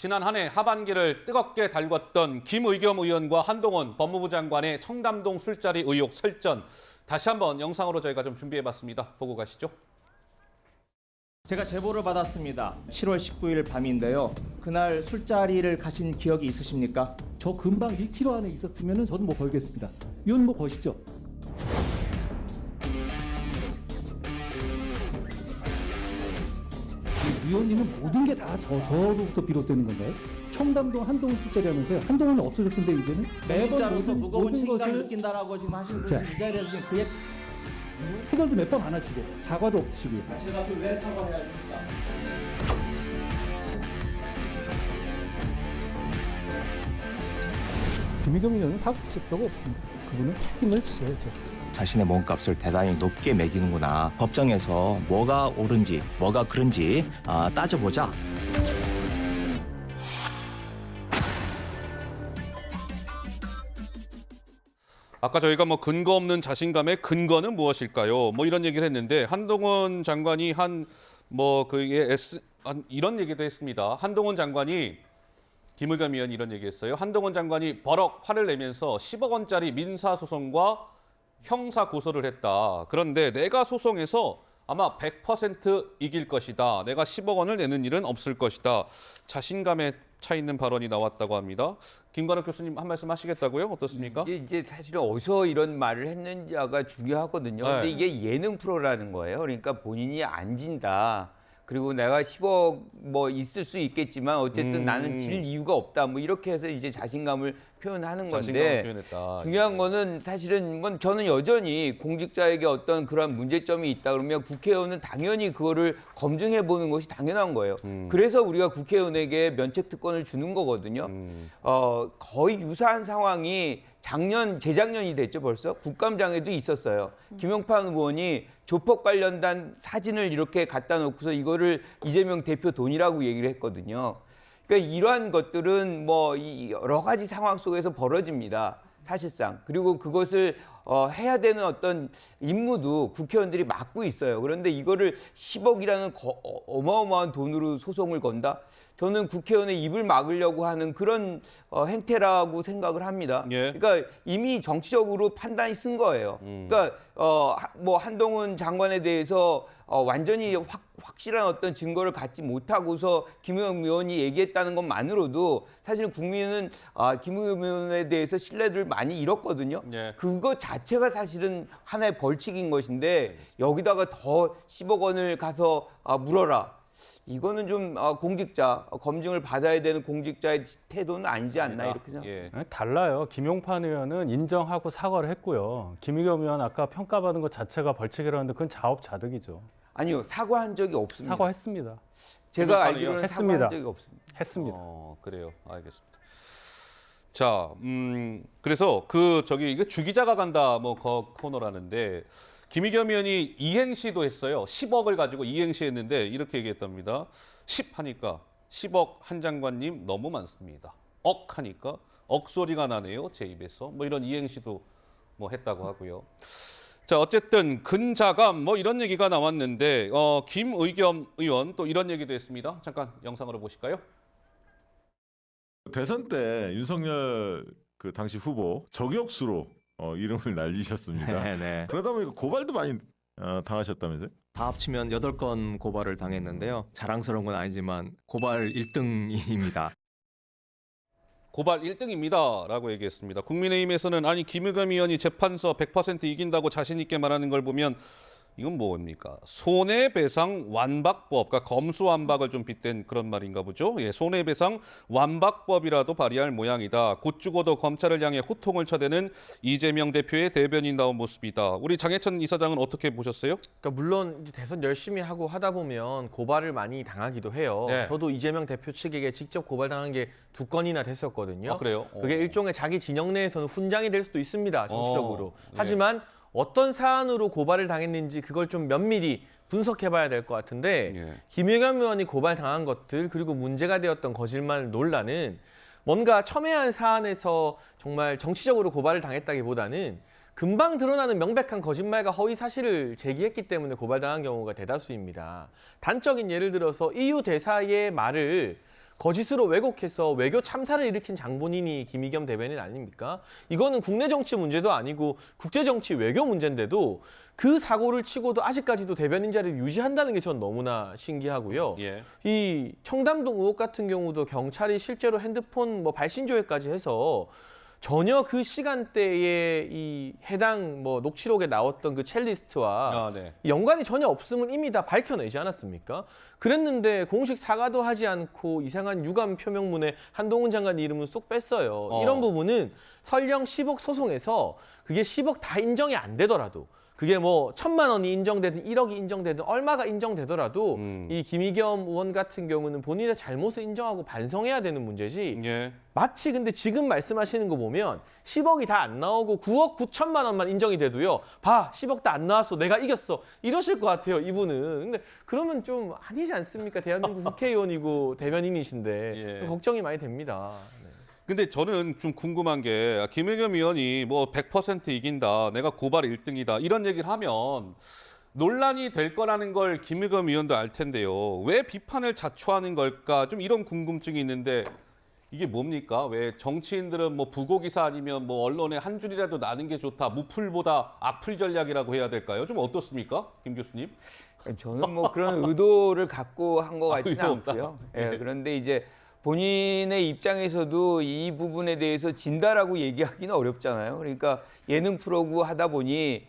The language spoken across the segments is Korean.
지난 한 해 하반기를 뜨겁게 달궜던 김의겸 의원과 한동훈 법무부 장관의 청담동 술자리 의혹 설전. 다시 한번 영상으로 저희가 좀 준비해봤습니다. 보고 가시죠. 제가 제보를 받았습니다. 7월 19일 밤인데요. 그날 술자리를 가신 기억이 있으십니까? 저 금방 1km 안에 있었으면 저는 뭐 걸겠습니다. 이건 뭐 거시죠. 위원님은 모든 게 다 저로부터 비롯되는 건가요? 청담동 한동훈 술자리 하면서요. 한동훈은 없어졌던데 이제는 매번 무거운 책임감을 것을 느낀다라고 지금 하시는 자. 분이 이 자리에서 지금 그게 해결도 몇 번 안 하시고 사과도 없으시고요. 제가 또 왜 사과를 해야 됩니까? 김의겸 의원은 사과하실 필요가 없습니다. 그분은 책임을 지셔야죠. 자신의 몸값을 대단히 높게 매기는구나. 법정에서 뭐가 옳은지 뭐가 그른지 따져보자. 아까 저희가 뭐 근거 없는 자신감의 근거는 무엇일까요? 뭐 이런 얘기를 했는데 한동훈 장관이 이런 얘기도 했습니다. 한동훈 장관이 김의겸 의원이 이런 얘기했어요. 한동훈 장관이 버럭 화를 내면서 10억 원짜리 민사 소송과 형사 고소를 했다. 그런데 내가 소송해서 아마 100% 이길 것이다. 내가 10억 원을 내는 일은 없을 것이다. 자신감에 차 있는 발언이 나왔다고 합니다. 김관욱 교수님 한 말씀 하시겠다고요? 어떻습니까? 이제 사실은 어디서 이런 말을 했는지가 중요하거든요. 네. 근데 이게 예능 프로라는 거예요. 그러니까 본인이 안 진다. 그리고 내가 10억 뭐 있을 수 있겠지만 어쨌든 나는 질 이유가 없다. 뭐 이렇게 해서 이제 자신감을 표현하는 건데 표현했다. 중요한 거는 사실은 저는 여전히 공직자에게 어떤 그런 문제점이 있다 그러면 국회의원은 당연히 그거를 검증해 보는 것이 당연한 거예요. 그래서 우리가 국회의원에게 면책 특권을 주는 거거든요. 거의 유사한 상황이 재작년이 됐죠 벌써. 국감장에도 있었어요. 김용판 의원이 조폭 관련된 사진을 이렇게 갖다 놓고서 이거를 이재명 대표 돈이라고 얘기를 했거든요. 그러니까 이러한 것들은 뭐 여러 가지 상황 속에서 벌어집니다. 사실상. 그리고 그것을 해야 되는 어떤 임무도 국회의원들이 맡고 있어요. 그런데 이거를 10억이라는 어마어마한 돈으로 소송을 건다? 저는 국회의원의 입을 막으려고 하는 그런 행태라고 생각을 합니다. 예. 그러니까 이미 정치적으로 판단이 쓴 거예요. 그러니까 뭐 한동훈 장관에 대해서 완전히 확실한 어떤 증거를 갖지 못하고서 김의겸 의원이 얘기했다는 것만으로도 사실 국민은 김의겸 의원에 대해서 신뢰를 많이 잃었거든요. 예. 그거 자체가 사실은 하나의 벌칙인 것인데 여기다가 더 10억 원을 가서 물어라. 이거는 좀 공직자, 검증을 받아야 되는 공직자의 태도는 아니지 않나 이렇게 생각합니다. 예. 달라요. 김용판 의원은 인정하고 사과를 했고요. 김의겸 의원 아까 평가받은 것 자체가 벌칙이라는데 그건 자업자득이죠. 아니요, 사과한 적이 없습니다. 사과했습니다. 제가 알기로는 했습니다. 사과한 적이 없습니다. 했습니다. 그래요. 알겠습니다. 자, 그래서 이게 주기자가 간다 코너라는데 김의겸 의원이 이행시도 했어요. 10억을 가지고 이행시 했는데 이렇게 얘기했답니다. 10 하니까 10억 한 장관님 너무 많습니다. 억 하니까 억소리가 나네요. 제 입에서. 뭐 이런 이행시도 했다고 하고요. 자, 어쨌든 근자감 이런 얘기가 나왔는데 김의겸 의원 또 이런 얘기도 했습니다. 잠깐 영상으로 보실까요? 대선 때 윤석열 그 당시 후보 저격수로 이름을 날리셨습니다. 네네. 그러다 보니까 고발도 많이 당하셨다면서요? 다 합치면 8건 고발을 당했는데요. 자랑스러운 건 아니지만 고발 1등입니다. 고발 1등입니다라고 얘기했습니다. 국민의힘에서는 아니 김의겸 의원이 재판서 100% 이긴다고 자신 있게 말하는 걸 보면 이건 뭡니까? 손해배상 완박법, 그러니까 검수완박을 좀 빗댄 그런 말인가 보죠. 예, 손해배상 완박법이라도 발의할 모양이다. 곧 죽어도 검찰을 향해 호통을 쳐대는 이재명 대표의 대변인 나온 모습이다. 우리 장해찬 이사장은 어떻게 보셨어요? 그러니까 물론 이제 대선 열심히 하다 보면 고발을 많이 당하기도 해요. 네. 저도 이재명 대표 측에게 직접 고발당한 게 2건이나 됐었거든요. 그래요? 그게 일종의 자기 진영 내에서는 훈장이 될 수도 있습니다. 정치적으로. 네. 하지만 어떤 사안으로 고발을 당했는지 그걸 좀 면밀히 분석해봐야 될 것 같은데 예. 김의겸 의원이 고발당한 것들 그리고 문제가 되었던 거짓말 논란은 뭔가 첨예한 사안에서 정말 정치적으로 고발을 당했다기보다는 금방 드러나는 명백한 거짓말과 허위 사실을 제기했기 때문에 고발당한 경우가 대다수입니다. 단적인 예를 들어서 EU 대사의 말을 거짓으로 왜곡해서 외교 참사를 일으킨 장본인이 김의겸 대변인 아닙니까? 이거는 국내 정치 문제도 아니고 국제 정치 외교 문제인데도 그 사고를 치고도 아직까지도 대변인 자리를 유지한다는 게 전 너무나 신기하고요. 예. 이 청담동 의혹 같은 경우도 경찰이 실제로 핸드폰 뭐 발신 조회까지 해서 전혀 그 시간대에 이 해당 뭐 녹취록에 나왔던 그 첼리스트와 네. 연관이 전혀 없음을 이미 다 밝혀내지 않았습니까? 그랬는데 공식 사과도 하지 않고 이상한 유감 표명문에 한동훈 장관 이름을 쏙 뺐어요. 이런 부분은 설령 10억 소송에서 그게 10억 다 인정이 안 되더라도 그게 뭐 1,000만 원이 인정되든 1억이 인정되든 얼마가 인정되더라도 이 김의겸 의원 같은 경우는 본인의 잘못을 인정하고 반성해야 되는 문제지. 예. 마치 근데 지금 말씀하시는 거 보면 10억이 다 안 나오고 9억 9천만 원만 인정이 돼도요. 봐, 10억 다 안 나왔어. 내가 이겼어. 이러실 것 같아요, 이분은. 근데 그러면 좀 아니지 않습니까? 대한민국 국회의원이고 대변인이신데 예. 걱정이 많이 됩니다. 네. 근데 저는 좀 궁금한 게 김의겸 의원이 뭐 100% 이긴다, 내가 고발 1등이다 이런 얘기를 하면 논란이 될 거라는 걸 김의겸 의원도 알 텐데요. 왜 비판을 자초하는 걸까? 좀 이런 궁금증이 있는데 이게 뭡니까? 왜 정치인들은 뭐 부고기사 아니면 뭐 언론에 한 줄이라도 나는 게 좋다, 무풀보다 악플 전략이라고 해야 될까요? 좀 어떻습니까, 김 교수님? 저는 뭐 그런 의도를 갖고 한 것 같지는 의도 없다. 않고요. 예, 그런데 이제 본인의 입장에서도 이 부분에 대해서 진다라고 얘기하기는 어렵잖아요. 그러니까 예능 프로고 하다 보니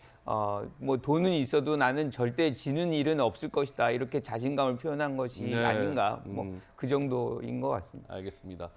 뭐 돈은 있어도 나는 절대 지는 일은 없을 것이다. 이렇게 자신감을 표현한 것이 네. 아닌가. 뭐 그 정도인 것 같습니다. 알겠습니다.